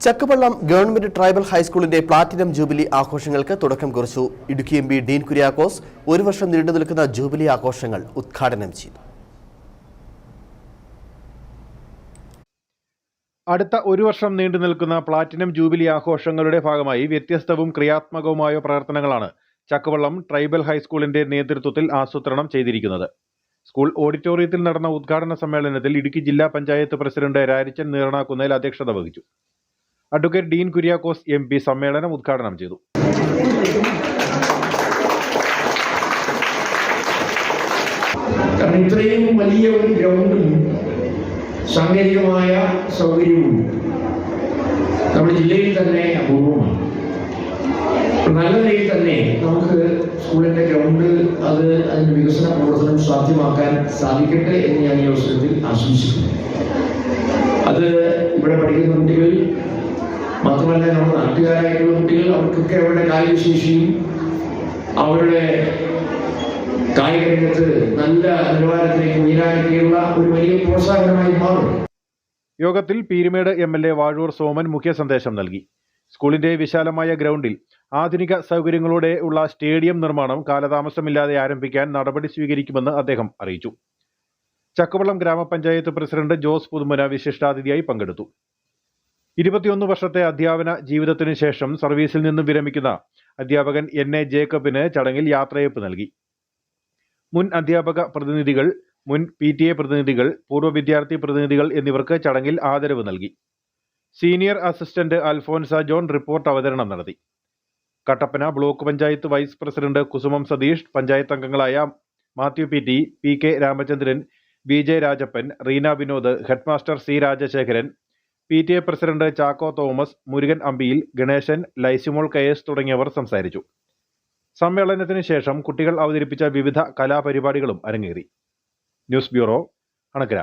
Chakkavallam government tribal ഹൈസ്കൂളിന്റെ platinum jubilee ആഘോഷങ്ങൾക്ക് തുടക്കം കുറിച്ചു. ഇടുക്കി എം പി ഡീൻ കുര്യാക്കോസ് ഒരു വർഷം നീണ്ടു നിൽക്കുന്ന ജൂബിലി ആഘോഷങ്ങൾ ഉദ്ഘാടനം ചെയ്തു. അടുത്ത ഒരു വർഷം നീണ്ടു നിൽക്കുന്ന പ്ലാറ്റിനം ജൂബിലി ആഘോഷങ്ങളുടെ ഭാഗമായി വ്യത്യസ്തവും ക്രിയാത്മകവുമായ പ്രവർത്തനങ്ങളാണ് ചക്കവള്ളം ട്രൈബൽ ഹൈസ്കൂളിന്റെ നേതൃത്വത്തിൽ ആസൂത്രണം ചെയ്തിരിക്കുന്നത്. സ്കൂൾ ഓഡിറ്റോറിയത്തിൽ നടന്ന ഉദ്ഘാടന സമ്മേളനത്തിൽ ഇടുക്കി ജില്ലാ പഞ്ചായത്ത് പ്രസിഡന്റ് രാരിച്ചൻ നീറണാക്കുന്നേൽ അധ്യക്ഷത വഹിച്ചു. Advocate Dean Kuriakose M P സമ്മേളനം ഉദ്ഘാടനം ചെയ്തു. ഇത്രയും വലിയ ഒരു ഗ്രൗണ്ടും സാങ്കേതികമായ സൗകര്യവും നമ്മുടെ ജില്ലയിൽ തന്നെ അപൂർവമാണ്. നല്ല നിലയിൽ തന്നെ നമുക്ക് സ്കൂളിന്റെ ഗ്രൗണ്ട് അതിന്റെ വികസന പ്രവർത്തനം സാധ്യമാക്കാൻ സാധിക്കട്ടെ എന്ന് ഞാൻ ഈ അവസരത്തിൽ ആശംസിക്കുന്നു. അത് ഇവിടെ പഠിക്കുന്ന കുട്ടികൾ മാത്രമല്ല, നമ്മുടെ നാട്ടുകാരായിട്ടുള്ള കുട്ടികൾ, അവർക്കൊക്കെ അവരുടെ കായികശേഷിയും അവരുടെ കായിക രംഗത്ത് നല്ല നിലവാരത്തിലേക്ക് ഉയരാനൊക്കെയുള്ള ഒരു വലിയ പ്രോത്സാഹനമായി മാറും. യോഗത്തിൽ പീരുമേട് MLA വാഴൂർ സോമൻ മുഖ്യ സന്ദേശം നൽകി. സ്കൂളിന്റെ വിശാലമായ ഗ്രൗണ്ടിൽ ആധുനിക സൗകര്യങ്ങളോടെ ഉള്ള സ്റ്റേഡിയം നിർമ്മാണം കാലതാമസമില്ലാതെ ആരംഭിക്കാൻ നടപടി സ്വീകരിക്കുമെന്ന് അദ്ദേഹം അറിയിച്ചു. ചക്കവള്ളം ഗ്രാമപഞ്ചായത്ത് പ്രസിഡന്റ് ജോസ് പുതുമന വിശിഷ്ടാതിഥിയായി പങ്കെടുത്തു. 21 വർഷത്തെ അധ്യാപന ജീവിതത്തിനു ശേഷം സർവീസിൽ നിന്നും വിരമിക്കുന്ന അധ്യാപകൻ NA ജേക്കബിന് ചടങ്ങിൽ യാത്രയയപ്പ് നൽകി. മുൻ അധ്യാപക പ്രതിനിധികൾ, മുൻ PTA പ്രതിനിധികൾ, പൂർവ്വ വിദ്യാർത്ഥി പ്രതിനിധികൾ എന്നിവർക്ക് ചടങ്ങിൽ ആദരവ് നൽകി. Senior assistant Alphonsa John report അവതരണം നടത്തി. Kattappana block panchayat vice president Kusumam Satheesh, panchayat അംഗങ്ങളായ Mathew PT, PK Ramachandran, BJ Rajappan, Reena Vinod, headmaster C Rajasekharan, PTA president Chacko Thomas, Murugan Ambiyil, Ganeshan, Lysimol KS തുടങ്ങിയവർ സംസാരിച്ചു. സമ്മേളനത്തിന് ശേഷം കുട്ടികൾ അവതരിപ്പിച്ച വിവിധ കലാപരിപാടികളും അരങ്ങേറി. News bureau, Anakkara.